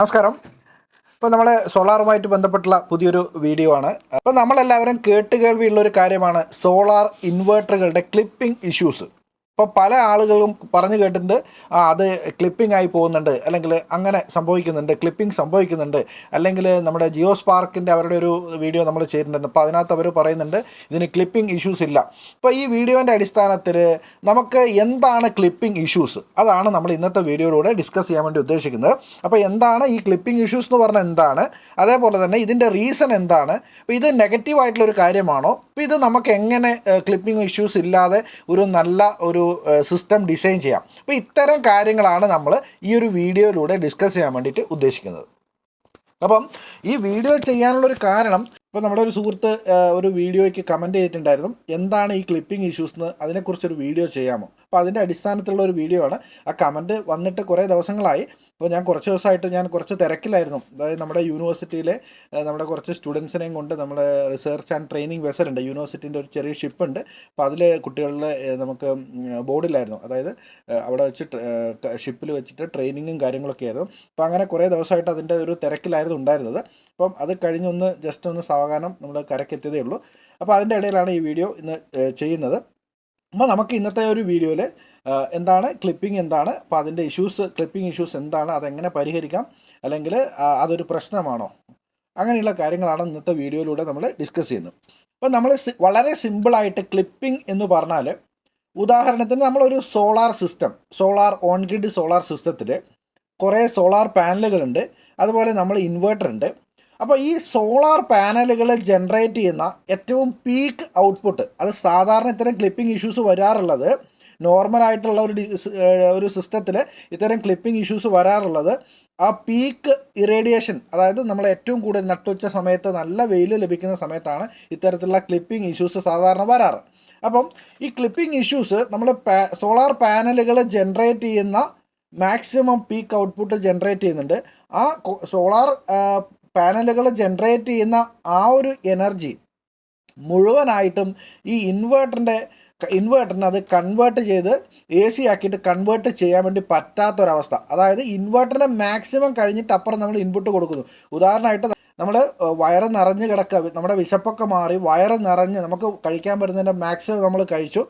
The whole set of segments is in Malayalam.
നമസ്കാരം. ഇപ്പോൾ നമ്മൾ സോളാറുമായിട്ട് ബന്ധപ്പെട്ടുള്ള പുതിയൊരു വീഡിയോ ആണ്. അപ്പോൾ നമ്മളെല്ലാവരും കേട്ടുകേൾവിയുള്ള ഒരു കാര്യമാണ് സോളാർ ഇൻവേർട്ടറുകളുടെ ക്ലിപ്പിംഗ് ഇഷ്യൂസ്. ഇപ്പോൾ പല ആളുകളും പറഞ്ഞു കേട്ടിട്ടുണ്ട്, അത് ക്ലിപ്പിംഗ് ആയി പോകുന്നുണ്ട്, അല്ലെങ്കിൽ അങ്ങനെ സംഭവിക്കുന്നുണ്ട്, ക്ലിപ്പിംഗ് സംഭവിക്കുന്നുണ്ട്, അല്ലെങ്കിൽ നമ്മുടെ ജിയോ സ്പാർക്കിൻ്റെ അവരുടെ ഒരു വീഡിയോ നമ്മൾ ചെയ്തിട്ടുണ്ട്. അപ്പോൾ അതിനകത്ത് അവർ പറയുന്നുണ്ട് ഇതിന് ക്ലിപ്പിംഗ് ഇഷ്യൂസ് ഇല്ല. അപ്പോൾ ഈ വീഡിയോൻ്റെ അടിസ്ഥാനത്തിൽ നമുക്ക് എന്താണ് ക്ലിപ്പിംഗ് ഇഷ്യൂസ്, അതാണ് നമ്മൾ ഇന്നത്തെ വീഡിയോയിലൂടെ ഡിസ്കസ് ചെയ്യാൻ വേണ്ടി ഉദ്ദേശിക്കുന്നത്. അപ്പോൾ എന്താണ് ഈ ക്ലിപ്പിംഗ് ഇഷ്യൂസ് എന്ന് പറഞ്ഞാൽ എന്താണ്, അതേപോലെ തന്നെ ഇതിൻ്റെ റീസൺ എന്താണ്, അപ്പോൾ ഇത് നെഗറ്റീവായിട്ടുള്ളൊരു കാര്യമാണോ, അപ്പോൾ ഇത് നമുക്ക് എങ്ങനെ ക്ലിപ്പിംഗ് ഇഷ്യൂസ് ഇല്ലാതെ ഒരു നല്ല ഒരു സിസ്റ്റം ഡിസൈൻ ചെയ്യാം. അപ്പോൾ ഇത്തരം കാര്യങ്ങളാണ് നമ്മൾ ഈ ഒരു വീഡിയോയിലൂടെ ഡിസ്കസ് ചെയ്യാൻ വേണ്ടിയിട്ട് ഉദ്ദേശിക്കുന്നത്. അപ്പം ഈ വീഡിയോ ചെയ്യാനുള്ളൊരു കാരണം, ഇപ്പോൾ നമ്മുടെ ഒരു സുഹൃത്ത് ഒരു വീഡിയോയ്ക്ക് കമൻറ്റ് ചെയ്തിട്ടുണ്ടായിരുന്നു, എന്താണ് ഈ ക്ലിപ്പിംഗ് ഇഷ്യൂസ് എന്ന്, അതിനെക്കുറിച്ചൊരു വീഡിയോ ചെയ്യാമോ. അപ്പോൾ അതിൻ്റെ അടിസ്ഥാനത്തിലുള്ള ഒരു വീഡിയോ ആണ്. ആ കമൻറ്റ് വന്നിട്ട് കുറേ ദിവസങ്ങളായി. അപ്പോൾ ഞാൻ കുറച്ച് ദിവസമായിട്ട് കുറച്ച് തിരക്കിലായിരുന്നു. അതായത് നമ്മുടെ യൂണിവേഴ്സിറ്റിയിലെ നമ്മുടെ കുറച്ച് സ്റ്റുഡൻസിനെയും കൊണ്ട് നമ്മുടെ റിസർച്ച് ആൻഡ് ട്രെയിനിങ് വെസലുണ്ട്, യൂണിവേഴ്സിറ്റീൻ്റെ ഒരു ചെറിയ ഷിപ്പുണ്ട്. അപ്പോൾ അതിൽ കുട്ടികളിലെ നമുക്ക് ബോർഡിലായിരുന്നു, അതായത് അവിടെ വെച്ച് ഷിപ്പിൽ വെച്ചിട്ട് ട്രെയിനിങ്ങും കാര്യങ്ങളൊക്കെ ആയിരുന്നു. അപ്പോൾ അങ്ങനെ കുറേ ദിവസമായിട്ട് അതിൻ്റെ ഒരു തിരക്കിലായിരുന്നു ഉണ്ടായിരുന്നത്. അപ്പം അത് കഴിഞ്ഞൊന്ന് ജസ്റ്റ് ഒന്ന് സാവധാനം നമ്മൾ കരക്കെത്തിയതേ ഉള്ളൂ. അപ്പോൾ അതിൻ്റെ ഇടയിലാണ് ഈ വീഡിയോ ഇന്ന് ചെയ്യുന്നത്. അപ്പോൾ നമുക്ക് ഇന്നത്തെ ഒരു വീഡിയോയിൽ എന്താണ് ക്ലിപ്പിംഗ്, എന്താണ്, അപ്പോൾ അതിൻ്റെ ക്ലിപ്പിംഗ് ഇഷ്യൂസ് എന്താണ്, അതെങ്ങനെ പരിഹരിക്കാം, അല്ലെങ്കിൽ അതൊരു പ്രശ്നമാണോ, അങ്ങനെയുള്ള കാര്യങ്ങളാണ് ഇന്നത്തെ വീഡിയോയിലൂടെ നമ്മൾ ഡിസ്കസ് ചെയ്യുന്നത്. അപ്പോൾ നമ്മൾ വളരെ സിമ്പിളായിട്ട് ക്ലിപ്പിംഗ് എന്ന് പറഞ്ഞാൽ, ഉദാഹരണത്തിന് നമ്മളൊരു സോളാർ ഓൺ ഗ്രിഡ് സോളാർ സിസ്റ്റത്തിൽ കുറേ സോളാർ പാനലുകളുണ്ട്, അതുപോലെ നമ്മൾ ഇൻവേർട്ടർ ഉണ്ട്. അപ്പോൾ ഈ സോളാർ പാനലുകൾ ജനറേറ്റ് ചെയ്യുന്ന ഏറ്റവും പീക്ക് ഔട്ട്പുട്ട്, അത് സാധാരണ ഇത്തരം ക്ലിപ്പിംഗ് ഇഷ്യൂസ് വരാറുള്ളത്, നോർമലായിട്ടുള്ള ഒരു സിസ്റ്റത്തിൽ ഇത്തരം ക്ലിപ്പിംഗ് ഇഷ്യൂസ് വരാറുള്ളത് ആ പീക്ക് ഇറേഡിയേഷൻ, അതായത് നമ്മൾ ഏറ്റവും കൂടുതൽ നട്ടുച്ച സമയത്ത് നല്ല വെയിൽ ലഭിക്കുന്ന സമയത്താണ് ഇത്തരത്തിലുള്ള ക്ലിപ്പിംഗ് ഇഷ്യൂസ് സാധാരണ വരാറ്. അപ്പം ഈ ക്ലിപ്പിംഗ് ഇഷ്യൂസ് നമ്മൾ സോളാർ പാനലുകൾ ജനറേറ്റ് ചെയ്യുന്ന മാക്സിമം പീക്ക് ഔട്ട്പുട്ട് ജനറേറ്റ് ചെയ്യുന്നുണ്ട്. ആ സോളാർ പാനലുകൾ ജനറേറ്റ് ചെയ്യുന്ന ആ ഒരു എനർജി മുഴുവനായിട്ടും ഈ ഇൻവേർട്ടറിന് അത് കൺവേർട്ട് ചെയ്ത് AC ആക്കിയിട്ട് കൺവേർട്ട് ചെയ്യാൻ വേണ്ടി പറ്റാത്തൊരവസ്ഥ. അതായത് ഇൻവേർട്ടറിൻ്റെ മാക്സിമം കഴിഞ്ഞിട്ട് അപ്പുറം നമ്മൾ ഇൻപുട്ട് കൊടുക്കുന്നു. ഉദാഹരണമായിട്ട് നമ്മൾ വയറ് നിറഞ്ഞ് കിടക്കുക, നമ്മുടെ വിശപ്പൊക്കെ മാറി വയറ് നിറഞ്ഞ് നമുക്ക് കഴിക്കാൻ പറ്റുന്നതിൻ്റെ മാക്സിമം നമ്മൾ കഴിച്ചു,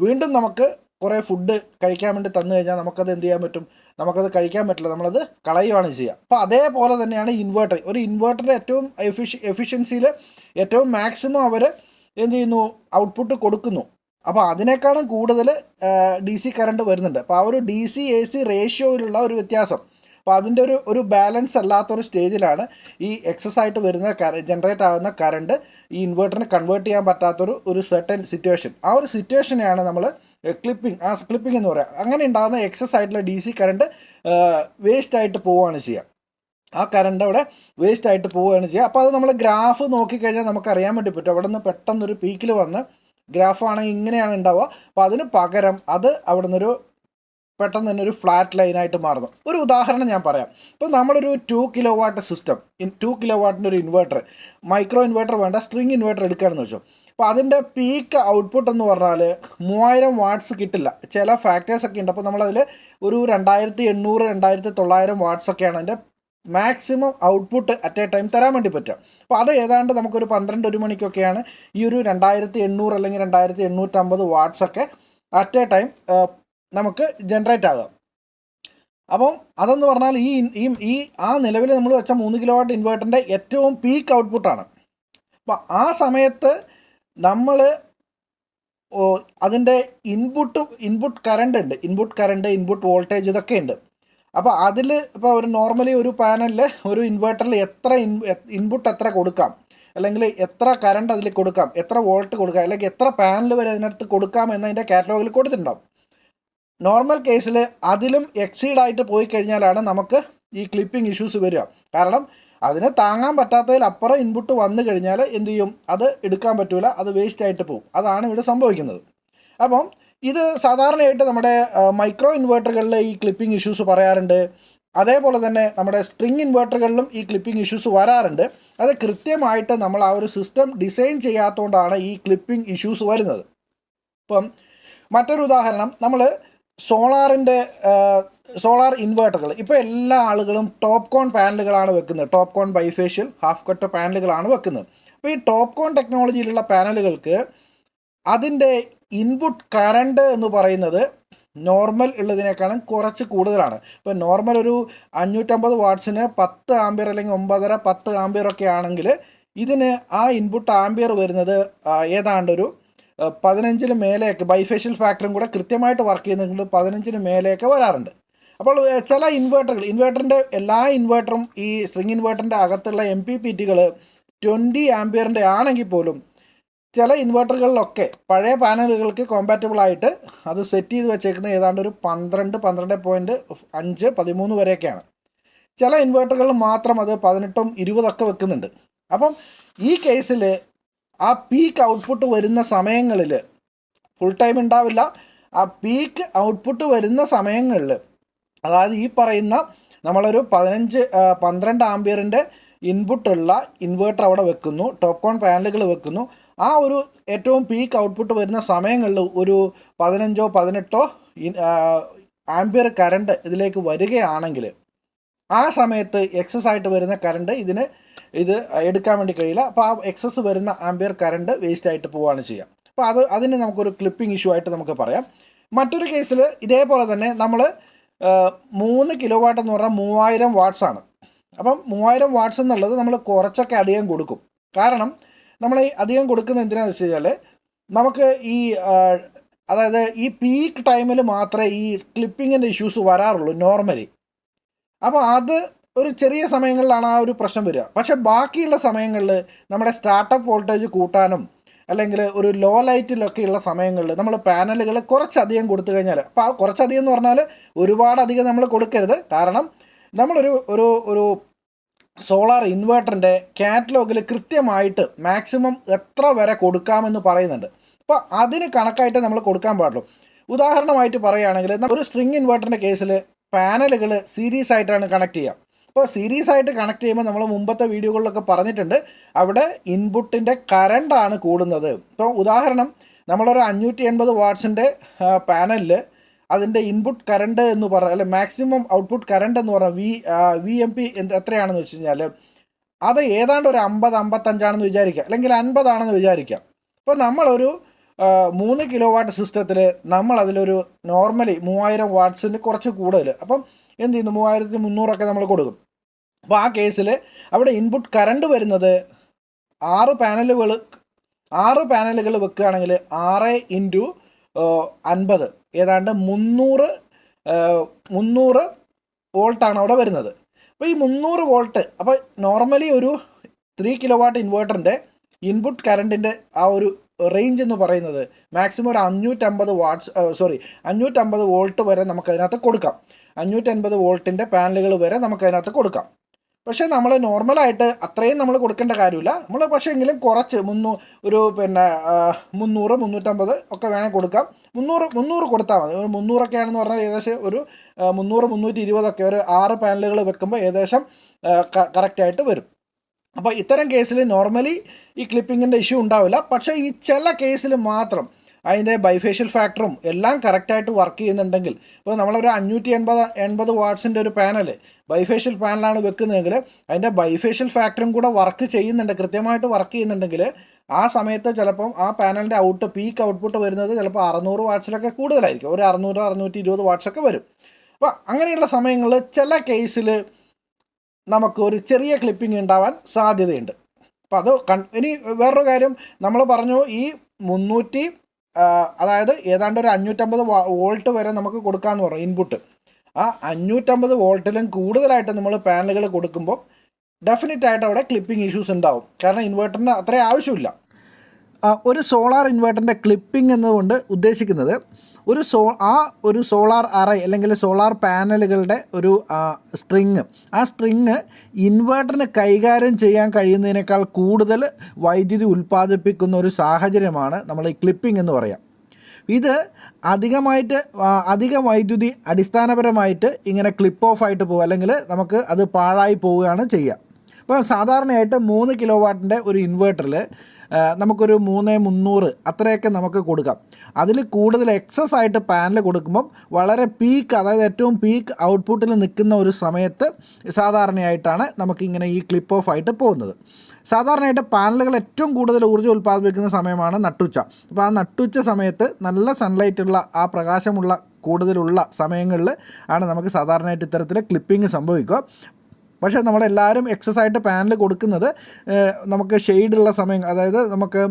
വീണ്ടും നമുക്ക് കുറേ ഫുഡ് കഴിക്കാൻ വേണ്ടി തന്നു കഴിഞ്ഞാൽ നമുക്കത് എന്ത് ചെയ്യാൻ പറ്റും, നമുക്കത് കഴിക്കാൻ പറ്റില്ല, നമ്മളത് കളയുകയാണ് ചെയ്യുക. അപ്പോൾ അതേപോലെ തന്നെയാണ് ഒരു ഇൻവേർട്ടറിൻ്റെ ഏറ്റവും എഫിഷ്യൻസിയിൽ ഏറ്റവും മാക്സിമം അവർ എന്ത് ചെയ്യുന്നു, ഔട്ട്പുട്ട് കൊടുക്കുന്നു. അപ്പോൾ അതിനേക്കാളും കൂടുതൽ DC കറണ്ട് വരുന്നുണ്ട്. അപ്പോൾ ആ ഒരു DC AC റേഷ്യോയിലുള്ള ഒരു വ്യത്യാസം, അപ്പോൾ അതിൻ്റെ ഒരു ബാലൻസ് അല്ലാത്തൊരു സ്റ്റേജിലാണ് ഈ എക്സസ് ആയിട്ട് വരുന്ന ജനറേറ്റ് ആകുന്ന കറണ്ട് ഈ ഇൻവേർട്ടറിന് കൺവേർട്ട് ചെയ്യാൻ പറ്റാത്തൊരു സെർട്ടൻ സിറ്റുവേഷൻ. ആ ഒരു സിറ്റുവേഷനെയാണ് നമ്മൾ ക്ലിപ്പിംഗ് എന്ന് പറയുക. അങ്ങനെ ഉണ്ടാകുന്ന എക്സസ് ആയിട്ടുള്ള DC കറണ്ട് വേസ്റ്റ് ആയിട്ട് പോവുകയാണ് ചെയ്യുക. ആ കറണ്ട് അവിടെ വേസ്റ്റ് ആയിട്ട് പോവുകയാണ് ചെയ്യുക. അപ്പോൾ അത് നമ്മൾ ഗ്രാഫ് നോക്കിക്കഴിഞ്ഞാൽ നമുക്കറിയാൻ വേണ്ടി പറ്റും. അവിടെ നിന്ന് പെട്ടെന്നൊരു പീക്കിൽ വന്ന് ഗ്രാഫാണെങ്കിൽ ഇങ്ങനെയാണ് ഉണ്ടാവുക. അപ്പോൾ അതിന് പകരം അത് അവിടെ നിന്നൊരു പെട്ടെന്ന് തന്നെ ഒരു ഫ്ലാറ്റ് ലൈനായിട്ട് മാറുന്നു. ഒരു ഉദാഹരണം ഞാൻ പറയാം. ഇപ്പോൾ നമ്മളൊരു 2 കിലോവാട്ട് സിസ്റ്റം, 2 കിലോവാട്ടിൻ്റെ ഒരു ഇൻവേർട്ടർ, മൈക്രോ ഇൻവേർട്ടർ വേണ്ട, സ്ട്രിങ് ഇൻവേർട്ടർ എടുക്കുകയാണെന്ന് വെച്ചോ. അപ്പോൾ അതിൻ്റെ പീക്ക് ഔട്ട്പുട്ട് എന്ന് പറഞ്ഞാൽ 3000 വാട്ട്സ് കിട്ടില്ല. ചില ഫാക്ടേഴ്സ് ഒക്കെ ഉണ്ട്. അപ്പോൾ നമ്മളതിൽ ഒരു 2800 2900 വാട്ട്സ് ഒക്കെയാണ് അതിൻ്റെ maximum output at A time തരാൻ വേണ്ടി പറ്റുക. അപ്പോൾ അത് ഏതാണ്ട് നമുക്കൊരു 12-1 മണിക്കൊക്കെയാണ് ഈ ഒരു 2800 അല്ലെങ്കിൽ 2850 വാട്ട്സ് ഒക്കെ അറ്റ് എ ടൈം നമുക്ക് ജനറേറ്റ് ആകുക. അപ്പം അതെന്ന് പറഞ്ഞാൽ ഈ നിലവിൽ നമ്മൾ വെച്ച 3 കിലോവാട്ട് ഇൻവേർട്ടറിൻ്റെ ഏറ്റവും പീക്ക് ഔട്ട്പുട്ടാണ്. അപ്പം ആ സമയത്ത് നമ്മൾ അതിൻ്റെ ഇൻപുട്ട് കറണ്ട് ഉണ്ട്, ഇൻപുട്ട് വോൾട്ടേജ് ഇതൊക്കെ ഉണ്ട്. അപ്പോൾ അതിൽ ഇപ്പോൾ നോർമലി ഒരു പാനലിൽ ഒരു ഇൻവേർട്ടറിൽ ഇൻപുട്ട് എത്ര കൊടുക്കാം, അല്ലെങ്കിൽ എത്ര കറണ്ട് അതിൽ കൊടുക്കാം, എത്ര വോൾട്ട് കൊടുക്കാം, അല്ലെങ്കിൽ എത്ര പാനൽ വരെ അതിനകത്ത് കൊടുക്കാം എന്നതിൻ്റെ കാറ്റലോഗിൽ കൊടുത്തിട്ടുണ്ടാവും. നോർമൽ കേസിൽ അതിലും എക്സീഡായിട്ട് പോയി കഴിഞ്ഞാലാണ് നമുക്ക് ഈ ക്ലിപ്പിംഗ് ഇഷ്യൂസ് വരിക. കാരണം അതിന് താങ്ങാൻ പറ്റാത്തതിലപ്പുറം ഇൻപുട്ട് വന്നു കഴിഞ്ഞാൽ എന്ത് ചെയ്യും, അത് എടുക്കാൻ പറ്റില്ല, അത് വേസ്റ്റ് ആയിട്ട് പോകും. അതാണ് ഇവിടെ സംഭവിക്കുന്നത്. അപ്പം ഇത് സാധാരണയായിട്ട് നമ്മുടെ മൈക്രോ ഇൻവേർട്ടറുകളിൽ ഈ ക്ലിപ്പിംഗ് ഇഷ്യൂസ് പറയാറുണ്ട്. അതേപോലെ തന്നെ നമ്മുടെ സ്ട്രിങ് ഇൻവേർട്ടറുകളിലും ഈ ക്ലിപ്പിംഗ് ഇഷ്യൂസ് വരാറുണ്ട്. അത് കൃത്യമായിട്ട് നമ്മൾ ആ ഒരു സിസ്റ്റം ഡിസൈൻ ചെയ്യാത്തതുകൊണ്ടാണ് ഈ ക്ലിപ്പിംഗ് ഇഷ്യൂസ് വരുന്നത്. ഇപ്പം മറ്റൊരു ഉദാഹരണം, നമ്മൾ സോളാറിൻ്റെ സോളാർ ഇൻവേർട്ടറുകൾ ഇപ്പോൾ എല്ലാ ആളുകളും ടോപ്പ് കോൺ പാനലുകളാണ് വെക്കുന്നത്. ടോപ്പ് കോൺ ബൈഫേഷ്യൽ ഹാഫ് കട്ട് പാനലുകളാണ് വെക്കുന്നത്. അപ്പോൾ ഈ ടോപ്പ് കോൺ ടെക്നോളജിയിലുള്ള പാനലുകൾക്ക് അതിൻ്റെ ഇൻപുട്ട് കറണ്ട് എന്ന് പറയുന്നത് നോർമൽ ഉള്ളതിനേക്കാളും കുറച്ച് കൂടുതലാണ്. ഇപ്പോൾ നോർമൽ ഒരു 550 വാട്ട്സിന് 10 ആംബിയർ അല്ലെങ്കിൽ 9.5 10 ആംബിയർ ഒക്കെ ആണെങ്കിൽ ഇതിന് ആ ഇൻപുട്ട് ആംബിയർ വരുന്നത് ഏതാണ്ട് ഒരു 15 മേലെയൊക്കെ, ബൈഫേഷ്യൽ ഫാക്ടറും കൂടെ കൃത്യമായിട്ട് വർക്ക് ചെയ്യുന്നുണ്ട്, 15 മേലെയൊക്കെ വരാറുണ്ട്. അപ്പോൾ ചില ഇൻവേർട്ടറിൻ്റെ എല്ലാ ഇൻവേർട്ടറും ഈ സ്ട്രിങ് ഇൻവേർട്ടറിൻ്റെ അകത്തുള്ള MPPT 20 ആംബിയറിൻ്റെ ആണെങ്കിൽ പോലും ചില ഇൻവേർട്ടറുകളിലൊക്കെ പഴയ പാനലുകൾക്ക് കോമ്പാറ്റബിൾ ആയിട്ട് അത് സെറ്റ് ചെയ്ത് വെച്ചേക്കുന്നത് ഏതാണ്ട് ഒരു 12, 12.5, 13 വരെയൊക്കെയാണ്. ചില ഇൻവേർട്ടറുകളിൽ മാത്രം അത് 18, 20 വെക്കുന്നുണ്ട്. അപ്പം ഈ കേസിൽ ആ പീക്ക് ഔട്ട്പുട്ട് വരുന്ന സമയങ്ങളിൽ ഫുൾ ടൈം ഉണ്ടാവില്ല. ആ പീക്ക് ഔട്ട്പുട്ട് വരുന്ന സമയങ്ങളിൽ, അതായത് ഈ പറയുന്ന നമ്മളൊരു 12 ആംബിയറിൻ്റെ ഇൻപുട്ടുള്ള ഇൻവേർട്ടർ അവിടെ വെക്കുന്നു, ടോപ്പ് കോൺ പാനലുകൾ വെക്കുന്നു. ആ ഒരു ഏറ്റവും പീക്ക് ഔട്ട്പുട്ട് വരുന്ന സമയങ്ങളിൽ ഒരു 15, 18 ആംബിയർ കറണ്ട് ഇതിലേക്ക് വരികയാണെങ്കിൽ ആ സമയത്ത് എക്സസ് ആയിട്ട് വരുന്ന കറണ്ട് ഇത് എടുക്കാൻ വേണ്ടി കഴിയില്ല. അപ്പോൾ ആ എക്സസ് വരുന്ന ആംബിയർ കറണ്ട് വേസ്റ്റ് ആയിട്ട് പോവുകയാണ് ചെയ്യുക. അപ്പോൾ അതിന് നമുക്കൊരു ക്ലിപ്പിംഗ് ഇഷ്യൂ ആയിട്ട് നമുക്ക് പറയാം. മറ്റൊരു കേസിൽ ഇതേപോലെ തന്നെ നമ്മൾ 3 കിലോ വാട്ട് എന്ന് പറഞ്ഞാൽ 3000 വാട്ട്സ് ആണ്. അപ്പം 3000 വാട്ട്സ് എന്നുള്ളത് നമ്മൾ കുറച്ചൊക്കെ അധികം കൊടുക്കും. കാരണം നമ്മൾ ഈ അധികം കൊടുക്കുന്നത് എന്തിനാണെന്ന് വെച്ച് കഴിഞ്ഞാൽ നമുക്ക് അതായത് ഈ പീക്ക് ടൈമിൽ മാത്രമേ ഈ ക്ലിപ്പിങ്ങിൻ്റെ ഇഷ്യൂസ് വരാറുള്ളൂ നോർമലി. അപ്പോൾ അത് ഒരു ചെറിയ സമയങ്ങളിലാണ് ആ ഒരു പ്രശ്നം വരിക. പക്ഷേ ബാക്കിയുള്ള സമയങ്ങളിൽ നമ്മുടെ സ്റ്റാർട്ടപ്പ് വോൾട്ടേജ് കൂട്ടാനും അല്ലെങ്കിൽ ഒരു ലോ ലൈറ്റിലൊക്കെയുള്ള സമയങ്ങളിൽ നമ്മൾ പാനലുകൾ കുറച്ചധികം കൊടുത്തു കഴിഞ്ഞാൽ, അപ്പോൾ ആ കുറച്ചധികം എന്ന് പറഞ്ഞാൽ ഒരുപാടധികം നമ്മൾ കൊടുക്കരുത്. കാരണം നമ്മളൊരു സോളാർ ഇൻവേർട്ടറിൻ്റെ കാറ്റലോഗിൽ കൃത്യമായിട്ട് മാക്സിമം എത്ര വരെ കൊടുക്കാമെന്ന് പറയുന്നുണ്ട്. അപ്പോൾ അതിന് കണക്കായിട്ട് നമ്മൾ കൊടുക്കാൻ പാടുള്ളൂ. ഉദാഹരണമായിട്ട് പറയുകയാണെങ്കിൽ ഒരു സ്ട്രിങ് ഇൻവേർട്ടറിൻ്റെ കേസിൽ പാനലുകൾ സീരീസ് ആയിട്ടാണ് കണക്ട് ചെയ്യുക. അപ്പോൾ സീരീസ് ആയിട്ട് കണക്ട് ചെയ്യുമ്പോൾ നമ്മൾ മുമ്പത്തെ വീഡിയോകളിലൊക്കെ പറഞ്ഞിട്ടുണ്ട്, അവിടെ ഇൻപുട്ടിൻ്റെ കറണ്ടാണ് കൂടുന്നത്. ഇപ്പോൾ ഉദാഹരണം നമ്മളൊരു 580 വാട്ട്സിൻ്റെ പാനലിൽ അതിൻ്റെ ഇൻപുട്ട് കറണ്ട് എന്ന് പറഞ്ഞാൽ, അല്ലെ മാക്സിമം ഔട്ട്പുട്ട് കറണ്ട് എന്ന് പറഞ്ഞാൽ VMP എത്രയാണെന്ന് വെച്ച് കഴിഞ്ഞാൽ അത് ഏതാണ്ട് ഒരു 50-55 ആണെന്ന് വിചാരിക്കുക, അല്ലെങ്കിൽ 50 ആണെന്ന് വിചാരിക്കുക. അപ്പോൾ നമ്മളൊരു 3 കിലോ വാട്ട് സിസ്റ്റത്തിൽ നമ്മളതിലൊരു നോർമലി 3000 വാട്ട്സിന് കുറച്ച് കൂടുതൽ, അപ്പം എന്ത് ചെയ്യുന്നു 3300 നമ്മൾ കൊടുക്കും. അപ്പോൾ ആ കേസിൽ അവിടെ ഇൻപുട്ട് കറണ്ട് വരുന്നത് 6 പാനലുകൾ വെക്കുകയാണെങ്കിൽ 6 × 50 ഏതാണ്ട് 300 വോൾട്ടാണ് അവിടെ വരുന്നത്. അപ്പോൾ ഈ 300 വോൾട്ട്, അപ്പോൾ നോർമലി ഒരു 3 കിലോ വാട്ട് ഇൻവേർട്ടറിൻ്റെ ഇൻപുട്ട് കറണ്ടിൻ്റെ ആ ഒരു റേഞ്ച് എന്ന് പറയുന്നത് മാക്സിമം ഒരു 550 വോൾട്ട് വരെ നമുക്കതിനകത്ത് കൊടുക്കാം. 550 വോൾട്ടിൻ്റെ പാനലുകൾ വരെ നമുക്കതിനകത്ത് കൊടുക്കാം. പക്ഷേ നമ്മൾ നോർമലായിട്ട് അത്രയും നമ്മൾ കൊടുക്കേണ്ട കാര്യമില്ല. നമ്മൾ പക്ഷേ എങ്കിലും കുറച്ച് 300-350 ഒക്കെ വേണമെങ്കിൽ കൊടുക്കാം. 300 കൊടുത്താൽ മതി. 300 ആണെന്ന് പറഞ്ഞാൽ ഏകദേശം ഒരു 300-320 ഒരു 6 പാനലുകൾ വെക്കുമ്പോൾ ഏകദേശം കറക്റ്റായിട്ട് വരും. അപ്പോൾ ഇത്തരം കേസിൽ നോർമലി ഈ ക്ലിപ്പിങ്ങിൻ്റെ ഇഷ്യൂ ഉണ്ടാവില്ല. പക്ഷേ ഈ ചില കേസിൽ മാത്രം അതിൻ്റെ ബൈഫേഷ്യൽ ഫാക്ടറും എല്ലാം കറക്റ്റായിട്ട് വർക്ക് ചെയ്യുന്നുണ്ടെങ്കിൽ, ഇപ്പോൾ നമ്മളൊരു 580 വാട്ട്സിൻ്റെ ഒരു പാനൽ ബൈഫേഷ്യൽ പാനലാണ് വെക്കുന്നതെങ്കിൽ അതിൻ്റെ ബൈഫേഷ്യൽ ഫാക്ടറും കൂടെ വർക്ക് ചെയ്യുന്നുണ്ട്, കൃത്യമായിട്ട് വർക്ക് ചെയ്യുന്നുണ്ടെങ്കിൽ ആ സമയത്ത് ചിലപ്പം ആ പാനലിൻ്റെ പീക്ക് ഔട്ട്പുട്ട് വരുന്നത് ചിലപ്പോൾ 600 വാട്ട്സിലൊക്കെ കൂടുതലായിരിക്കും, ഒരു 600-620 വാട്ട്സൊക്കെ വരും. അപ്പോൾ അങ്ങനെയുള്ള സമയങ്ങളിൽ ചില കേസിൽ നമുക്ക് ഒരു ചെറിയ ക്ലിപ്പിംഗ് ഉണ്ടാവാൻ സാധ്യതയുണ്ട്. അപ്പോൾ അത് ഇനി വേറൊരു കാര്യം നമ്മൾ പറഞ്ഞു, ഈ 300 അതായത് ഏതാണ്ട് ഒരു 550 വോൾട്ട് വരെ നമുക്ക് കൊടുക്കാമെന്ന് പറഞ്ഞു ഇൻപുട്ട്. ആ 550 വോൾട്ടിലും കൂടുതലായിട്ട് നമ്മൾ പാനലുകൾ കൊടുക്കുമ്പോൾ ഡെഫിനറ്റായിട്ട് അവിടെ ക്ലിപ്പിംഗ് ഇഷ്യൂസ് ഉണ്ടാവും. കാരണം ഇൻവേർട്ടറിന് അത്രയും ആവശ്യമില്ല. ഒരു സോളാർ ഇൻവേർട്ടറിൻ്റെ ക്ലിപ്പിംഗ് എന്നതുകൊണ്ട് ഉദ്ദേശിക്കുന്നത് ഒരു സോളാർ അറേ അല്ലെങ്കിൽ സോളാർ പാനലുകളുടെ ഒരു സ്ട്രിങ്, ആ സ്ട്രിങ് ഇൻവേർട്ടറിന് കൈകാര്യം ചെയ്യാൻ കഴിയുന്നതിനേക്കാൾ കൂടുതൽ വൈദ്യുതി ഉൽപ്പാദിപ്പിക്കുന്ന ഒരു സാഹചര്യമാണ് നമ്മൾ ഈ ക്ലിപ്പിംഗ് എന്ന് പറയാം. ഇത് അധിക വൈദ്യുതി അടിസ്ഥാനപരമായിട്ട് ഇങ്ങനെ ക്ലിപ്പ് ഓഫ് ആയിട്ട് പോകും, അല്ലെങ്കിൽ നമുക്ക് അത് പാഴായി പോവുകയാണ് ചെയ്യുക. അപ്പോൾ സാധാരണയായിട്ട് 3 കിലോ വാട്ടിൻ്റെ ഒരു ഇൻവേർട്ടറിൽ നമുക്കൊരു 3300 അത്രയൊക്കെ നമുക്ക് കൊടുക്കാം. അതിൽ കൂടുതൽ എക്സസ് ആയിട്ട് പാനൽ കൊടുക്കുമ്പം വളരെ പീക്ക്, അതായത് ഏറ്റവും പീക്ക് ഔട്ട്പുട്ടിൽ നിൽക്കുന്ന ഒരു സമയത്ത് സാധാരണയായിട്ടാണ് നമുക്കിങ്ങനെ ഈ ക്ലിപ്പ് ഓഫ് ആയിട്ട് പോകുന്നത്. സാധാരണയായിട്ട് പാനലുകൾ ഏറ്റവും കൂടുതൽ ഊർജ്ജം ഉൽപ്പാദിപ്പിക്കുന്ന സമയമാണ് നട്ടുച്ച. അപ്പോൾ ആ നട്ടുച്ച സമയത്ത് നല്ല സൺലൈറ്റുള്ള, ആ പ്രകാശമുള്ള കൂടുതലുള്ള സമയങ്ങളിൽ ആണ് നമുക്ക് സാധാരണയായിട്ട് ഇത്തരത്തിൽ ക്ലിപ്പിംഗ് സംഭവിക്കുക. പക്ഷേ നമ്മളെല്ലാവരും എക്സസ് ആയിട്ട് പാനൽ കൊടുക്കുന്നത് നമുക്ക് ഷെയ്ഡുള്ള സമയം, അതായത് നമുക്ക്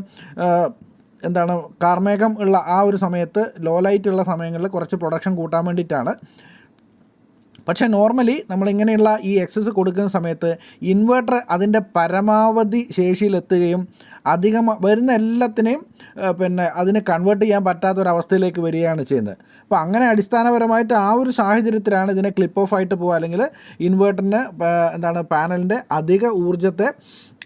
കാർമേഘം ഉള്ള ആ ഒരു സമയത്ത്, ലോ ലൈറ്റ് ഉള്ള സമയങ്ങളിൽ കുറച്ച് പ്രൊഡക്ഷൻ കൂട്ടാൻ വേണ്ടിയിട്ടാണ്. പക്ഷേ നോർമലി നമ്മളിങ്ങനെയുള്ള ഈ എക്സസ് കൊടുക്കുന്ന സമയത്ത് ഇൻവെർട്ടർ അതിൻ്റെ പരമാവധി ശേഷിയിലെത്തുകയും അധികം വരുന്ന എല്ലാത്തിനെയും അതിന് കൺവേർട്ട് ചെയ്യാൻ പറ്റാത്തൊരവസ്ഥയിലേക്ക് വരികയാണ് ചെയ്യുന്നത്. അപ്പോൾ അങ്ങനെ അടിസ്ഥാനപരമായിട്ട് ആ ഒരു സാഹചര്യത്തിലാണ് ഇതിനെ ക്ലിപ്പ് ഓഫ് ആയിട്ട് പോകുക, അല്ലെങ്കിൽ ഇൻവെർട്ടറിന് പാനലിൻ്റെ അധിക ഊർജ്ജത്തെ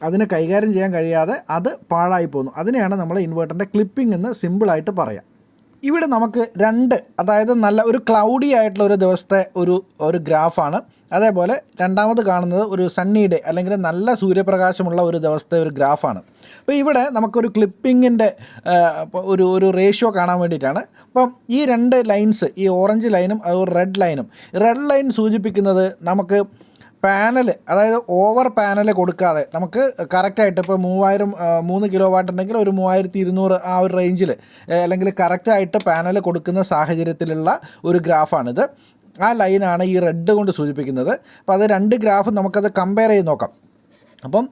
അതിന് കൈകാര്യം ചെയ്യാൻ കഴിയാതെ അത് പാഴായി പോകുന്നു. അതിനെയാണ് നമ്മൾ ഇൻവെർട്ടറിൻ്റെ ക്ലിപ്പിംഗ് എന്ന് സിമ്പിളായിട്ട് പറയാം. ഇവിടെ നമുക്ക് അതായത് നല്ല ഒരു ക്ലൗഡി ആയിട്ടുള്ള ഒരു ദിവസത്തെ ഒരു ഗ്രാഫാണ്. അതേപോലെ രണ്ടാമത് കാണുന്നത് ഒരു സണ്ണി ഡേ, അല്ലെങ്കിൽ നല്ല സൂര്യപ്രകാശമുള്ള ഒരു ദിവസത്തെ ഒരു ഗ്രാഫാണ്. അപ്പോൾ ഇവിടെ നമുക്കൊരു ക്ലിപ്പിങ്ങിൻ്റെ ഒരു റേഷ്യോ കാണാൻ വേണ്ടിയിട്ടാണ്. അപ്പം ഈ 2 ലൈൻസ്, ഈ ഓറഞ്ച് ലൈനും റെഡ് ലൈൻ സൂചിപ്പിക്കുന്നത് നമുക്ക് പാനൽ, അതായത് ഓവർ പാനൽ കൊടുക്കാതെ നമുക്ക് കറക്റ്റായിട്ട് ഇപ്പോൾ 3 കിലോ വാട്ട് ഉണ്ടെങ്കിൽ ഒരു 3200 ആ ഒരു റേഞ്ചിൽ, അല്ലെങ്കിൽ കറക്റ്റായിട്ട് പാനൽ കൊടുക്കുന്ന സാഹചര്യത്തിലുള്ള ഒരു ഗ്രാഫാണിത്. ആ ലൈനാണ് ഈ റെഡ് കൊണ്ട് സൂചിപ്പിക്കുന്നത്. അപ്പോൾ അത് 2 ഗ്രാഫ് നമുക്കത് കമ്പയർ ചെയ്ത് നോക്കാം. അപ്പം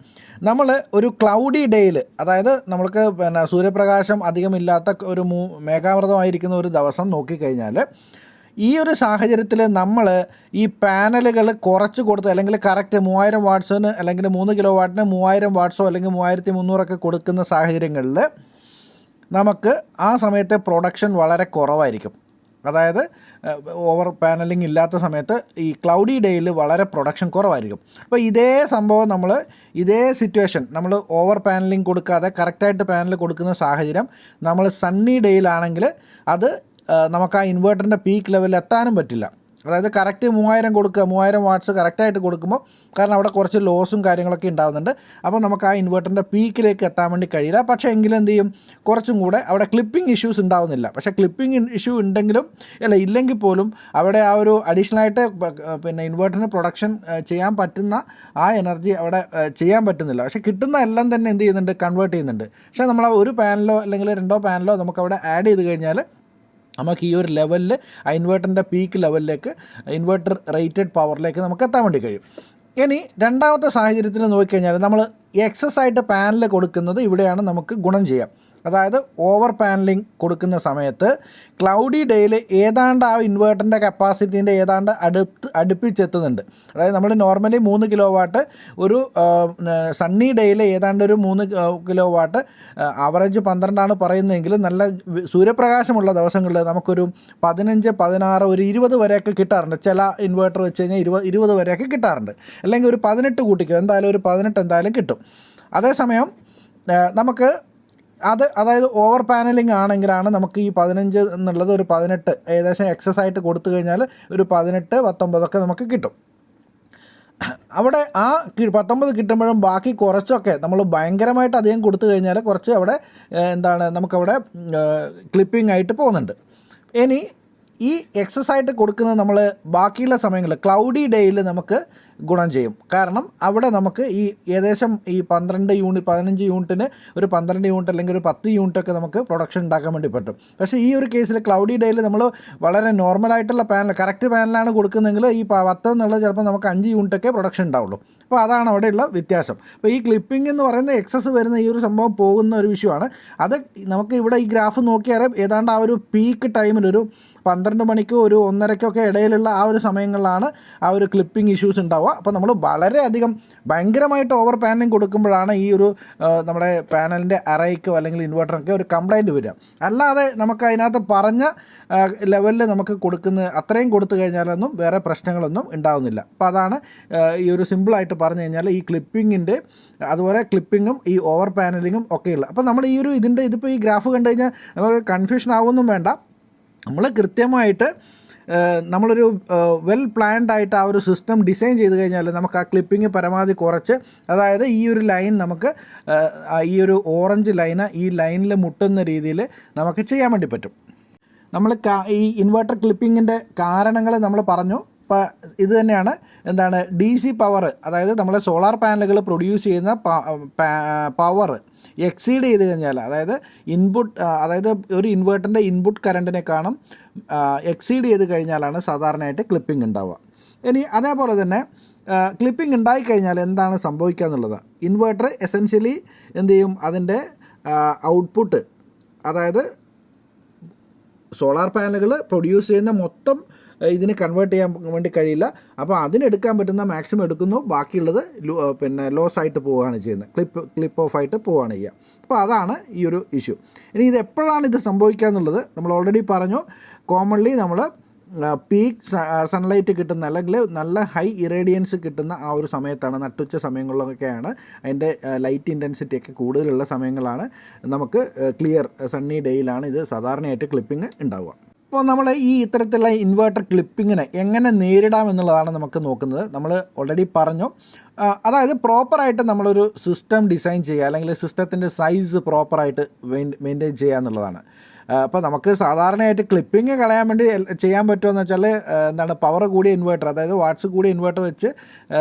നമ്മൾ ഒരു ക്ലൗഡി ഡേയിൽ, അതായത് നമ്മൾക്ക് സൂര്യപ്രകാശം അധികമില്ലാത്ത ഒരു മേഘാവൃതമായിരിക്കുന്ന ഒരു ദിവസം നോക്കിക്കഴിഞ്ഞാൽ, ഈ ഒരു സാഹചര്യത്തിൽ നമ്മൾ ഈ പാനലുകൾ കുറച്ച് കൊടുത്ത്, അല്ലെങ്കിൽ കറക്റ്റ് 3000 വാട്ട്സിന് അല്ലെങ്കിൽ 3 കിലോ വാട്ടിന് 3000 വാട്ട്സോ അല്ലെങ്കിൽ 3300 കൊടുക്കുന്ന സാഹചര്യങ്ങളിൽ നമുക്ക് ആ സമയത്തെ പ്രൊഡക്ഷൻ വളരെ കുറവായിരിക്കും. അതായത് ഓവർ പാനലിംഗ് ഇല്ലാത്ത സമയത്ത് ഈ ക്ലൗഡി ഡേയിൽ വളരെ പ്രൊഡക്ഷൻ കുറവായിരിക്കും. അപ്പോൾ ഇതേ സംഭവം ഇതേ സിറ്റുവേഷൻ നമ്മൾ ഓവർ പാനലിംഗ് കൊടുക്കാതെ കറക്റ്റായിട്ട് പാനൽ കൊടുക്കുന്ന സാഹചര്യം നമ്മൾ സണ്ണി ഡേയിലാണെങ്കിൽ അത് നമുക്ക് ആ ഇൻവെർട്ടറിൻ്റെ പീക്ക് ലെവലിൽ എത്താനും പറ്റില്ല. അതായത് കറക്റ്റ് 3000 വാട്ട്സ് കറക്റ്റായിട്ട് കൊടുക്കുമ്പോൾ, കാരണം അവിടെ കുറച്ച് ലോസും കാര്യങ്ങളൊക്കെ ഉണ്ടാകുന്നുണ്ട്. അപ്പോൾ നമുക്ക് ആ ഇൻവെർട്ടറിൻ്റെ പീക്കിലേക്ക് എത്താൻ വേണ്ടി കഴിയില്ല. പക്ഷേ എങ്കിലും എന്ത് ചെയ്യും, കുറച്ചും കൂടെ അവിടെ ക്ലിപ്പിംഗ് ഇഷ്യൂസ് ഉണ്ടാകുന്നില്ല. പക്ഷേ ക്ലിപ്പിംഗ് ഇഷ്യൂ ഇല്ലെങ്കിൽ പോലും അവിടെ ആ ഒരു അഡീഷണലായിട്ട് ഇൻവെർട്ടറിന് പ്രൊഡക്ഷൻ ചെയ്യാൻ പറ്റുന്ന ആ എനർജി അവിടെ ചെയ്യാൻ പറ്റുന്നില്ല. പക്ഷേ കിട്ടുന്ന എല്ലാം തന്നെ എന്ത് ചെയ്യുന്നുണ്ട്, കൺവേർട്ട് ചെയ്യുന്നുണ്ട്. പക്ഷേ നമ്മൾ ഒരു പാനലോ അല്ലെങ്കിൽ 2 പാനലോ നമുക്കവിടെ ആഡ് ചെയ്ത് കഴിഞ്ഞാൽ നമുക്ക് ഈ ഒരു ലെവലിൽ ആ ഇൻവെർട്ടറിൻ്റെ പീക്ക് ലെവലിലേക്ക്, ഇൻവെർട്ടർ റേറ്റഡ് പവറിലേക്ക് നമുക്ക് എത്താൻ വേണ്ടി കഴിയും. ഇനി രണ്ടാമത്തെ സാഹചര്യത്തിൽ നോക്കിക്കഴിഞ്ഞാൽ നമ്മൾ എക്സസ് ആയിട്ട് പാനൽ കൊടുക്കുന്നത് ഇവിടെയാണ് നമുക്ക് ഗുണം ചെയ്യാം. അതായത് ഓവർ പാനലിംഗ് കൊടുക്കുന്ന സമയത്ത് ക്ലൗഡി ഡേയിൽ ഏതാണ്ട് ആ ഇൻവെർട്ടറിൻ്റെ കപ്പാസിറ്റീൻ്റെ ഏതാണ്ട് അടുപ്പിച്ചെത്തുന്നുണ്ട്. അതായത് നമ്മൾ നോർമലി 3 കിലോ വാട്ട്, ഒരു സണ്ണി ഡേയിൽ ഏതാണ്ട് ഒരു 3 കിലോ വാട്ട്, ആവറേജ് 12 പറയുന്നതെങ്കിൽ നല്ല സൂര്യപ്രകാശമുള്ള ദിവസങ്ങളിൽ നമുക്കൊരു 15, 16, ഒരു 20 വരെയൊക്കെ കിട്ടാറുണ്ട്. ചില ഇൻവെർട്ടർ വെച്ച് കഴിഞ്ഞാൽ 20 വരെയൊക്കെ കിട്ടാറുണ്ട്. അല്ലെങ്കിൽ ഒരു 18 കൂട്ടിക്കുക, എന്തായാലും ഒരു 18 എന്തായാലും കിട്ടും. അതേസമയം നമുക്ക് അതായത് ഓവർ പാനലിംഗ് ആണെങ്കിലാണ് നമുക്ക് ഈ 15 എന്നുള്ളത് ഒരു 18 ഏകദേശം എക്സസ് ആയിട്ട് കൊടുത്തു കഴിഞ്ഞാൽ ഒരു 18, 19 നമുക്ക് കിട്ടും. അവിടെ ആ 19 കിട്ടുമ്പോഴും ബാക്കി കുറച്ചൊക്കെ നമ്മൾ ഭയങ്കരമായിട്ട് അധികം കൊടുത്തു കഴിഞ്ഞാൽ കുറച്ച് അവിടെ നമുക്കവിടെ ക്ലിപ്പിംഗ് ആയിട്ട് പോകുന്നുണ്ട്. ഇനി ഈ എക്സസ് ആയിട്ട് കൊടുക്കുന്നത് നമ്മൾ ബാക്കിയുള്ള സമയങ്ങളിൽ ക്ലൗഡി ഡേയിൽ നമുക്ക് ഗുണം ചെയ്യും. കാരണം അവിടെ നമുക്ക് ഈ ഏകദേശം ഈ 15 യൂണിറ്റിന് ഒരു 12 യൂണിറ്റ് അല്ലെങ്കിൽ ഒരു 10 യൂണിറ്റൊക്കെ നമുക്ക് പ്രൊഡക്ഷൻ ഉണ്ടാക്കാൻ വേണ്ടി പറ്റും. പക്ഷേ ഈ ഒരു കേസിൽ ക്ലൗഡി ഡേയിൽ നമ്മൾ വളരെ നോർമലായിട്ടുള്ള പാനൽ, കറക്റ്റ് പാനലാണ് കൊടുക്കുന്നതെങ്കിൽ ഈ 10 എന്നുള്ളത് ചിലപ്പോൾ നമുക്ക് 5 യൂണിറ്റൊക്കെ പ്രൊഡക്ഷൻ ഉണ്ടാവുള്ളൂ. അപ്പോൾ അതാണ് അവിടെയുള്ള വ്യത്യാസം. അപ്പോൾ ഈ ക്ലിപ്പിംഗ് എന്ന് പറയുന്ന എക്സസ് വരുന്ന ഈ ഒരു സംഭവം പോകുന്ന ഒരു വിഷയമാണ്. അത് നമുക്ക് ഇവിടെ ഈ ഗ്രാഫ് നോക്കിയാൽ ഏതാണ്ട് ആ ഒരു പീക്ക് ടൈമിൽ ഒരു 12 മണിക്കും ഒരു 1:30 ഇടയിലുള്ള ആ ഒരു സമയങ്ങളിലാണ് ആ ഒരു ക്ലിപ്പിംഗ് ഇഷ്യൂസ് ഉണ്ടാവുക. അപ്പോൾ നമ്മൾ വളരെയധികം ഭയങ്കരമായിട്ട് ഓവർ പാനലിംഗ് കൊടുക്കുമ്പോഴാണ് ഈ ഒരു നമ്മുടെ പാനലിൻ്റെ അറയ്ക്കോ അല്ലെങ്കിൽ ഇൻവെർട്ടറിനൊക്കെ ഒരു കംപ്ലൈൻറ്റ് വരിക. അല്ലാതെ നമുക്ക് അതിനകത്ത് പറഞ്ഞ ലെവലിൽ നമുക്ക് അത്രയും കൊടുത്തു കഴിഞ്ഞാലൊന്നും വേറെ പ്രശ്നങ്ങളൊന്നും ഉണ്ടാകുന്നില്ല. അപ്പോൾ അതാണ് ഈ ഒരു സിമ്പിളായിട്ട് പറഞ്ഞു കഴിഞ്ഞാൽ ഈ ക്ലിപ്പിങ്ങിൻ്റെ, അതുപോലെ ക്ലിപ്പിങ്ങും ഈ ഓവർ പാനലിങ്ങും ഒക്കെയുള്ള. അപ്പോൾ നമ്മൾ ഇതിപ്പോൾ ഈ ഗ്രാഫ് കണ്ടു കഴിഞ്ഞാൽ നമുക്ക് കൺഫ്യൂഷൻ ആവുമൊന്നും വേണ്ട. നമ്മൾ കൃത്യമായിട്ട് നമ്മളൊരു വെൽ പ്ലാൻഡ് ആയിട്ട് ആ ഒരു സിസ്റ്റം ഡിസൈൻ ചെയ്ത് കഴിഞ്ഞാൽ നമുക്ക് ആ ക്ലിപ്പിംഗ് പരമാവധി കുറച്ച്, അതായത് ഈ ഒരു ലൈൻ നമുക്ക് ഈ ഒരു ഓറഞ്ച് ലൈന് ഈ ലൈനിൽ മുട്ടുന്ന രീതിയിൽ നമുക്ക് ചെയ്യാൻ വേണ്ടി പറ്റും. നമ്മൾ ഈ ഇൻവെർട്ടർ ക്ലിപ്പിങ്ങിൻ്റെ കാരണങ്ങൾ നമ്മൾ പറഞ്ഞു. അപ്പോൾ ഇത് തന്നെയാണ് എന്താണ് DC പവർ, അതായത് നമ്മളെ സോളാർ പാനലുകൾ പ്രൊഡ്യൂസ് ചെയ്യുന്ന പവർ എക്സീഡ് ചെയ്ത് കഴിഞ്ഞാൽ, അതായത് അതായത് ഒരു ഇൻവെർട്ടറിൻ്റെ ഇൻപുട്ട് കറണ്ടിനെക്കാളും എക്സീഡ് ചെയ്ത് കഴിഞ്ഞാലാണ് സാധാരണയായിട്ട് ക്ലിപ്പിംഗ് ഉണ്ടാവുക. ഇനി അതേപോലെ തന്നെ ക്ലിപ്പിംഗ് ഉണ്ടായിക്കഴിഞ്ഞാൽ എന്താണ് സംഭവിക്കുക എന്നുള്ളത്, ഇൻവെർട്ടർ എസെൻഷ്യലി എന്ത് ചെയ്യും, അതിൻ്റെ ഔട്ട്പുട്ട്, അതായത് സോളാർ പാനലുകൾ പ്രൊഡ്യൂസ് ചെയ്യുന്ന മൊത്തം ഇതിന് കൺവേർട്ട് ചെയ്യാൻ വേണ്ടി കഴിയില്ല. അപ്പോൾ അതിനെടുക്കാൻ പറ്റുന്ന മാക്സിമം എടുക്കുന്നു, ബാക്കിയുള്ളത് ലോസ് ആയിട്ട് പോവുകയാണ് ചെയ്യുന്നത്, ക്ലിപ്പ് ഓഫ് ആയിട്ട് പോവുകയാണ് ചെയ്യുക. അപ്പോൾ അതാണ് ഈ ഒരു ഇഷ്യൂ. ഇനി ഇത് എപ്പോഴാണ് ഇത് സംഭവിക്കുക എന്നുള്ളത് നമ്മൾ ഓൾറെഡി പറഞ്ഞു. കോമൺലി നമ്മൾ പീക്ക് സൺലൈറ്റ് കിട്ടുന്ന, അല്ലെങ്കിൽ നല്ല ഹൈ ഇറേഡിയൻസ് കിട്ടുന്ന ആ ഒരു സമയത്താണ്, നട്ടുച്ച സമയങ്ങളിലൊക്കെയാണ് അതിൻ്റെ ലൈറ്റ് ഇൻറ്റൻസിറ്റി ഒക്കെ കൂടുതലുള്ള സമയങ്ങളാണ്, നമുക്ക് ക്ലിയർ സണ്ണി ഡേയിലാണ് ഇത് സാധാരണയായിട്ട് ക്ലിപ്പിംഗ് ഉണ്ടാവുക. അപ്പോൾ നമ്മൾ ഈ ഇത്തരത്തിലുള്ള ഇൻവെർട്ടർ ക്ലിപ്പിങ്ങിനെ എങ്ങനെ നേരിടാമെന്നുള്ളതാണ് നമുക്ക് നോക്കുന്നത്. നമ്മൾ ഓൾറെഡി പറഞ്ഞു, അതായത് പ്രോപ്പറായിട്ട് നമ്മളൊരു സിസ്റ്റം ഡിസൈൻ ചെയ്യുക, അല്ലെങ്കിൽ സിസ്റ്റത്തിൻ്റെ സൈസ് പ്രോപ്പറായിട്ട് മെയിൻറ്റെയിൻ ചെയ്യുക എന്നുള്ളതാണ്. അപ്പോൾ നമുക്ക് സാധാരണയായിട്ട് ക്ലിപ്പിംഗ് കളയാൻ വേണ്ടി ചെയ്യാൻ പറ്റുമെന്ന് വെച്ചാൽ എന്താണ്, പവർ കൂടിയ ഇൻവെർട്ടർ, അതായത് വാട്ട്സ് കൂടിയ ഇൻവെർട്ടർ വെച്ച്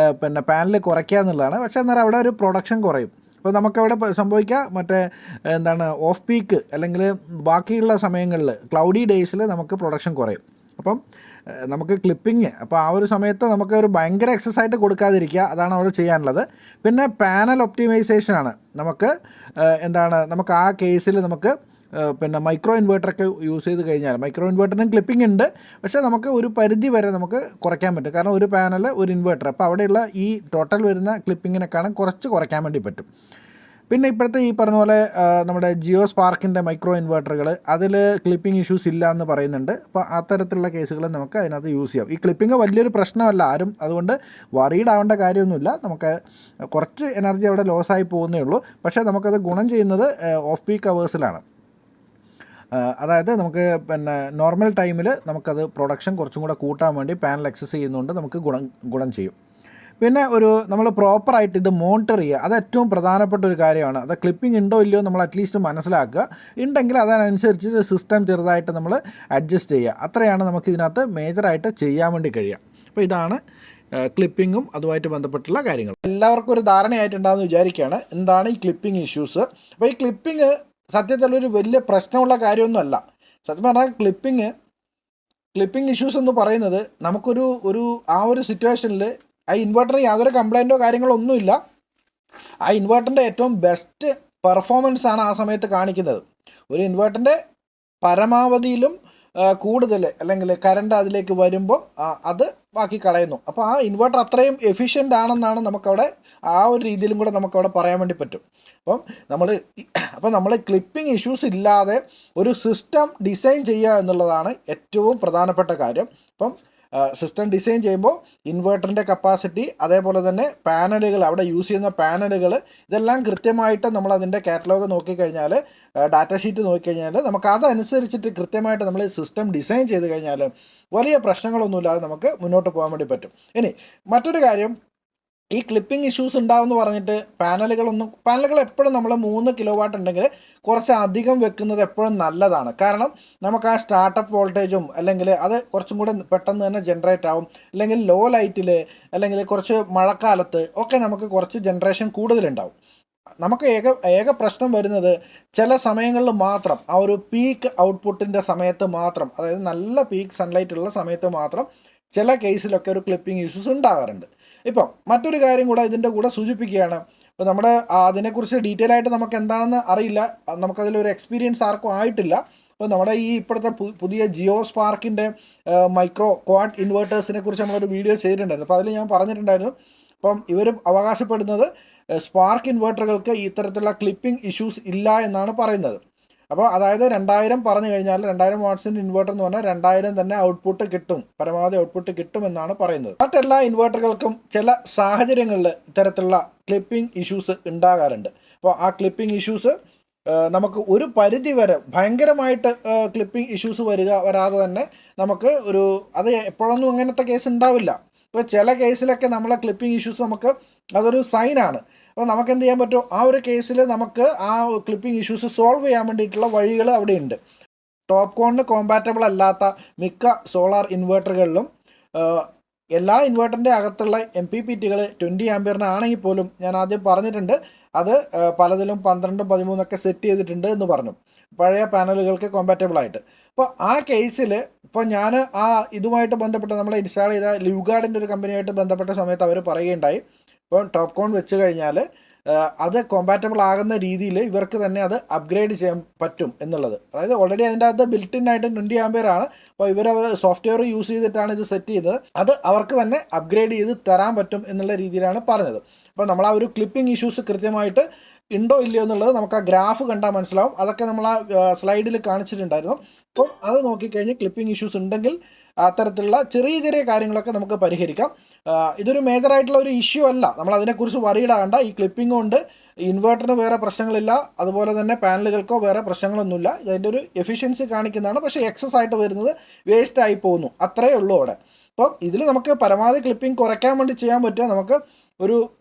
പാനൽ കുറയ്ക്കുക എന്നുള്ളതാണ്. പക്ഷേ അന്നേരം അവിടെ ഒരു പ്രൊഡക്ഷൻ കുറയും. അപ്പോൾ നമുക്കവിടെ സംഭവിക്കുക മറ്റേ എന്താണ്, ഓഫ് പീക്ക് അല്ലെങ്കിൽ ബാക്കിയുള്ള സമയങ്ങളിൽ ക്ലൗഡി ഡേയ്സിൽ നമുക്ക് പ്രൊഡക്ഷൻ കുറയും. അപ്പം നമുക്ക് ക്ലിപ്പിങ്, അപ്പോൾ ആ ഒരു സമയത്ത് നമുക്ക് ഒരു ഭയങ്കര എക്സസ് ആയിട്ട് കൊടുക്കാതിരിക്കുക, അതാണ് അവിടെ ചെയ്യാനുള്ളത്. പിന്നെ പാനൽ ഒപ്റ്റിമൈസേഷനാണ് നമുക്ക് എന്താണ്, നമുക്ക് ആ കേസിൽ നമുക്ക് മൈക്രോ ഇൻവെർട്ടറൊക്കെ യൂസ് ചെയ്ത് കഴിഞ്ഞാൽ, മൈക്രോ ഇൻവെർട്ടറിനും ക്ലിപ്പിംഗ് ഉണ്ട്, പക്ഷേ നമുക്ക് ഒരു പരിധി വരെ നമുക്ക് കുറയ്ക്കാൻ പറ്റും. കാരണം ഒരു പാനൽ ഒരു ഇൻവെർട്ടർ, അപ്പോൾ അവിടെയുള്ള ഈ ടോട്ടൽ വരുന്ന ക്ലിപ്പിങ്ങിനെക്കാളും കുറയ്ക്കാൻ വേണ്ടി പറ്റും. പിന്നെ ഇപ്പോഴത്തെ ഈ പറഞ്ഞ പോലെ നമ്മുടെ ജിയോ സ്പാർക്കിൻ്റെ മൈക്രോ ഇൻവെർട്ടറുകൾ, അതിൽ ക്ലിപ്പിംഗ് ഇഷ്യൂസ് ഇല്ല എന്ന് പറയുന്നുണ്ട്. അപ്പോൾ അത്തരത്തിലുള്ള കേസുകൾ നമുക്ക് അതിനകത്ത് യൂസ് ചെയ്യാം. ഈ ക്ലിപ്പിംഗ് വലിയൊരു പ്രശ്നമല്ല, ആരും അതുകൊണ്ട് വറീഡ് ആവേണ്ട കാര്യമൊന്നുമില്ല. നമുക്ക് കുറച്ച് എനർജി അവിടെ ലോസായി പോകുന്നേ ഉള്ളൂ. പക്ഷേ നമുക്കത് ഗുണം ചെയ്യുന്നത് ഓഫ് പീക്ക് അവേഴ്സിലാണ്. അതായത് നമുക്ക് നോർമൽ ടൈമിൽ നമുക്കത് പ്രൊഡക്ഷൻ കുറച്ചും കൂടെ കൂട്ടാൻ വേണ്ടി പാനൽ എക്സസ് ചെയ്യുന്നതുകൊണ്ട് നമുക്ക് ഗുണം ചെയ്യും. പിന്നെ നമ്മൾ പ്രോപ്പറായിട്ട് ഇത് മോണിറ്റർ ചെയ്യുക, അത് ഏറ്റവും പ്രധാനപ്പെട്ട ഒരു കാര്യമാണ്. അത് ക്ലിപ്പിംഗ് ഉണ്ടോ ഇല്ലയോ നമ്മൾ അറ്റ്ലീസ്റ്റ് മനസ്സിലാക്കുക. ഉണ്ടെങ്കിൽ അതിനനുസരിച്ച് സിസ്റ്റം ചെറുതായിട്ട് നമ്മൾ അഡ്ജസ്റ്റ് ചെയ്യുക. അത്രയാണ് നമുക്ക് ഇതിനകത്ത് മേജറായിട്ട് ചെയ്യാൻ വേണ്ടി കഴിയുക. അപ്പോൾ ഇതാണ് ക്ലിപ്പിങ്ങും അതുമായിട്ട് ബന്ധപ്പെട്ടുള്ള കാര്യങ്ങൾ. എല്ലാവർക്കും ഒരു ധാരണയായിട്ടുണ്ടാകുമെന്ന് വിചാരിക്കുകയാണ് എന്താണ് ഈ ക്ലിപ്പിംഗ് ഇഷ്യൂസ്. അപ്പോൾ ഈ ക്ലിപ്പിംഗ് സത്യത്തിലൊരു വലിയ പ്രശ്നമുള്ള കാര്യമൊന്നുമല്ല. സത്യം പറഞ്ഞാൽ ക്ലിപ്പിംഗ് ഇഷ്യൂസ് എന്ന് പറയുന്നത് നമുക്കൊരു ആ ഒരു സിറ്റുവേഷനിൽ ആ ഇൻവെർട്ടറിന് യാതൊരു കംപ്ലൈൻറ്റോ കാര്യങ്ങളോ ഒന്നുമില്ല, ആ ഇൻവെർട്ടറിൻ്റെ ഏറ്റവും ബെസ്റ്റ് പെർഫോമൻസ് ആണ് ആ സമയത്ത് കാണിക്കുന്നത്. ഒരു ഇൻവെർട്ടറിൻ്റെ പരമാവധിയിലും കൂടുതൽ അല്ലെങ്കിൽ കറണ്ട് അതിലേക്ക് വരുമ്പോൾ അത് ബാക്കി കളയുന്നു. അപ്പോൾ ആ ഇൻവെർട്ടർ അത്രയും എഫിഷ്യൻ്റ് ആണെന്നാണ് നമുക്കവിടെ ആ ഒരു രീതിയിലും കൂടെ നമുക്കവിടെ പറയാൻ വേണ്ടി പറ്റും. അപ്പോൾ നമ്മൾ ക്ലിപ്പിംഗ് ഇഷ്യൂസ് ഇല്ലാതെ ഒരു സിസ്റ്റം ഡിസൈൻ ചെയ്യുക എന്നുള്ളതാണ് ഏറ്റവും പ്രധാനപ്പെട്ട കാര്യം. അപ്പം സിസ്റ്റം ഡിസൈൻ ചെയ്യുമ്പോൾ ഇൻവെർട്ടറിൻ്റെ കപ്പാസിറ്റി, അതേപോലെ തന്നെ പാനലുകൾ, അവിടെ യൂസ് ചെയ്യുന്ന പാനലുകൾ, ഇതെല്ലാം കൃത്യമായിട്ട് നമ്മൾ അതിൻ്റെ കാറ്റലോഗ് നോക്കിക്കഴിഞ്ഞാൽ, ഡാറ്റ ഷീറ്റ് നോക്കിക്കഴിഞ്ഞാൽ നമുക്ക് അതനുസരിച്ചിട്ട് കൃത്യമായിട്ട് നമ്മൾ സിസ്റ്റം ഡിസൈൻ ചെയ്ത് കഴിഞ്ഞാൽ വലിയ പ്രശ്നങ്ങളൊന്നുമില്ലാതെ നമുക്ക് മുന്നോട്ട് പോകാൻ വേണ്ടി പറ്റും. ഇനി മറ്റൊരു കാര്യം, ഈ ക്ലിപ്പിംഗ് ഇഷ്യൂസ് ഉണ്ടാവുമെന്ന് പറഞ്ഞിട്ട് പാനലുകൾ എപ്പോഴും നമ്മൾ 3 കിലോവാട്ട് ഉണ്ടെങ്കിൽ കുറച്ച് അധികം വെക്കുന്നത് എപ്പോഴും നല്ലതാണ്. കാരണം നമുക്ക് ആ സ്റ്റാർട്ടപ്പ് വോൾട്ടേജും അല്ലെങ്കിൽ അത് കുറച്ചും കൂടെ പെട്ടെന്ന് തന്നെ ജനറേറ്റ് ആവും. അല്ലെങ്കിൽ ലോ ലൈറ്റിൽ അല്ലെങ്കിൽ കുറച്ച് മഴക്കാലത്ത് ഒക്കെ നമുക്ക് കുറച്ച് ജനറേഷൻ കൂടുതലുണ്ടാവും. നമുക്ക് ഏക പ്രശ്നം വരുന്നത് ചില സമയങ്ങളിൽ മാത്രം, ആ ഒരു പീക്ക് ഔട്ട്പുട്ടിൻ്റെ സമയത്ത് മാത്രം, അതായത് നല്ല പീക്ക് സൺലൈറ്റ് ഉള്ള സമയത്ത് മാത്രം ചില കേസിലൊക്കെ ഒരു ക്ലിപ്പിംഗ് ഇഷ്യൂസ് ഉണ്ടാകാറുണ്ട്. ഇപ്പം മറ്റൊരു കാര്യം കൂടെ ഇതിൻ്റെ കൂടെ സൂചിപ്പിക്കുകയാണ്. ഇപ്പോൾ നമ്മുടെ അതിനെക്കുറിച്ച് ഡീറ്റെയിൽ ആയിട്ട് നമുക്ക് എന്താണെന്ന് അറിയില്ല, നമുക്കതിലൊരു എക്സ്പീരിയൻസ് ആർക്കും ആയിട്ടില്ല. അപ്പോൾ നമ്മുടെ ഈ ഇപ്പോഴത്തെ പുതിയ ജിയോ സ്പാർക്കിൻ്റെ മൈക്രോ ക്വാഡ് ഇൻവെർട്ടേഴ്സിനെ കുറിച്ച് നമ്മളൊരു വീഡിയോ ചെയ്തിട്ടുണ്ടായിരുന്നു. അപ്പോൾ അതിൽ ഞാൻ പറഞ്ഞിട്ടുണ്ടായിരുന്നു, അപ്പം ഇവർ അവകാശപ്പെടുന്നത് സ്പാർക്ക് ഇൻവെർട്ടറുകൾക്ക് ഇത്തരത്തിലുള്ള ക്ലിപ്പിംഗ് ഇഷ്യൂസ് ഇല്ല എന്നാണ് പറയുന്നത്. അപ്പോൾ അതായത് 2000 പറഞ്ഞു കഴിഞ്ഞാൽ 2000 വാട്ട്സിൻ്റെ ഇൻവെർട്ടർ എന്ന് പറഞ്ഞാൽ 2000 തന്നെ ഔട്ട്പുട്ട് കിട്ടും, പരമാവധി ഔട്ട്പുട്ട് കിട്ടുമെന്നാണ് പറയുന്നത്. മറ്റെല്ലാ ഇൻവെർട്ടറുകൾക്കും ചില സാഹചര്യങ്ങളിൽ ഇത്തരത്തിലുള്ള ക്ലിപ്പിംഗ് ഇഷ്യൂസ് ഉണ്ടാകാറുണ്ട്. അപ്പോൾ ആ ക്ലിപ്പിംഗ് ഇഷ്യൂസ് നമുക്ക് ഒരു പരിധി വരെ ഭയങ്കരമായിട്ട് ക്ലിപ്പിംഗ് ഇഷ്യൂസ് വരാതെ തന്നെ നമുക്ക് അത് എപ്പോഴൊന്നും അങ്ങനത്തെ കേസ് ഉണ്ടാവില്ല. ഇപ്പോൾ ചില കേസിലൊക്കെ നമ്മളെ ക്ലിപ്പിംഗ് ഇഷ്യൂസ് നമുക്ക് അതൊരു സൈനാണ്. അപ്പോൾ നമുക്ക് എന്ത് ചെയ്യാൻ പറ്റും, ആ ഒരു കേസിൽ നമുക്ക് ആ ക്ലിപ്പിംഗ് ഇഷ്യൂസ് സോൾവ് ചെയ്യാൻ വേണ്ടിയിട്ടുള്ള വഴികൾ അവിടെയുണ്ട്. ടോപ്കോണിന് കോമ്പാറ്റബിൾ അല്ലാത്ത മിക്ക സോളാർ ഇൻവേർട്ടറുകളിലും എല്ലാ ഇൻവേർട്ടറിൻ്റെ അകത്തുള്ള MPPTകൾ 20 ആംപിയറിനാണെങ്കിൽ പോലും ഞാൻ ആദ്യം പറഞ്ഞിട്ടുണ്ട്, അത് പലതിലും 12, 13 ഒക്കെ സെറ്റ് ചെയ്തിട്ടുണ്ട് എന്ന് പറഞ്ഞു, പഴയ പാനലുകൾക്ക് കോമ്പാറ്റബിൾ ആയിട്ട്. അപ്പോൾ ആ കേസിൽ ഇപ്പോൾ ഞാൻ ഇതുമായിട്ട് ബന്ധപ്പെട്ട് നമ്മൾ ഇൻസ്റ്റാൾ ചെയ്ത ലിവ്ഗാർഡിൻ്റെ ഒരു കമ്പനിയായിട്ട് ബന്ധപ്പെട്ട സമയത്ത് അവർ പറയുകയുണ്ടായി, ഇപ്പോൾ ടോപ്കോൺ വെച്ച് കഴിഞ്ഞാൽ അത് കോമ്പാറ്റബിൾ ആകുന്ന രീതിയിൽ ഇവർക്ക് തന്നെ അത് അപ്ഗ്രേഡ് ചെയ്യാൻ പറ്റും എന്നുള്ളത്. അതായത് ഓൾറെഡി അതിൻ്റെ അകത്ത് ബിൽറ്റിൻ ആയിട്ട് 20 ആംപിയർ ആണ്. അപ്പോൾ ഇവർ സോഫ്റ്റ്വെയർ യൂസ് ചെയ്തിട്ടാണ് ഇത് സെറ്റ് ചെയ്തത്. അത് അവർക്ക് തന്നെ അപ്ഗ്രേഡ് ചെയ്ത് തരാൻ പറ്റും എന്നുള്ള രീതിയിലാണ് പറഞ്ഞത്. അപ്പോൾ നമ്മൾ ആ ഒരു ക്ലിപ്പിംഗ് ഇഷ്യൂസ് കൃത്യമായിട്ട് ഉണ്ടോ ഇല്ലയോ എന്നുള്ളത് നമുക്ക് ആ ഗ്രാഫ് കണ്ടാൽ മനസ്സിലാവും. അതൊക്കെ നമ്മൾ ആ സ്ലൈഡിൽ കാണിച്ചിട്ടുണ്ടായിരുന്നു. അപ്പോൾ അത് നോക്കിക്കഴിഞ്ഞ് ക്ലിപ്പിംഗ് ഇഷ്യൂസ് ഉണ്ടെങ്കിൽ അത്തരത്തിലുള്ള ചെറിയ ചെറിയ കാര്യങ്ങളൊക്കെ നമുക്ക് പരിഹരിക്കാം. ഇതൊരു മേജറായിട്ടുള്ള ഒരു ഇഷ്യൂ അല്ല, നമ്മൾ അതിനെക്കുറിച്ച് വറീഡാകണ്ട. ഈ ക്ലിപ്പിംഗ് കൊണ്ട് ഇൻവേർട്ടറിന് വേറെ പ്രശ്നങ്ങളില്ല, അതുപോലെ തന്നെ പാനലുകൾക്കോ വേറെ പ്രശ്നങ്ങളൊന്നുമില്ല. ഇതിൻ്റെ ഒരു എഫിഷ്യൻസി കാണിക്കുന്നതാണ്, പക്ഷേ എക്സസ് ആയിട്ട് വരുന്നത് വേസ്റ്റ് ആയി പോകുന്നു, അത്രയേ ഉള്ളൂ അവിടെ. അപ്പം ഇതിൽ നമുക്ക് പരമാവധി ക്ലിപ്പിംഗ് കുറയ്ക്കാൻ വേണ്ടി ചെയ്യാൻ പറ്റുക നമുക്ക്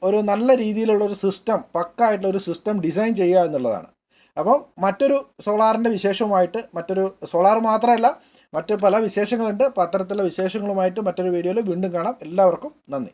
ഒരു നല്ല രീതിയിലുള്ള ഒരു സിസ്റ്റം, പക്കായിട്ടുള്ള ഒരു സിസ്റ്റം ഡിസൈൻ ചെയ്യുക എന്നുള്ളതാണ്. അപ്പം മറ്റൊരു സോളാറിൻ്റെ വിശേഷവുമായിട്ട്, മറ്റൊരു സോളാർ മാത്രമല്ല മറ്റു പല വിശേഷങ്ങളുണ്ട്. അപ്പോൾ അത്തരത്തിലുള്ള വിശേഷങ്ങളുമായിട്ട് മറ്റൊരു വീഡിയോയിൽ വീണ്ടും കാണാം. എല്ലാവർക്കും നന്ദി.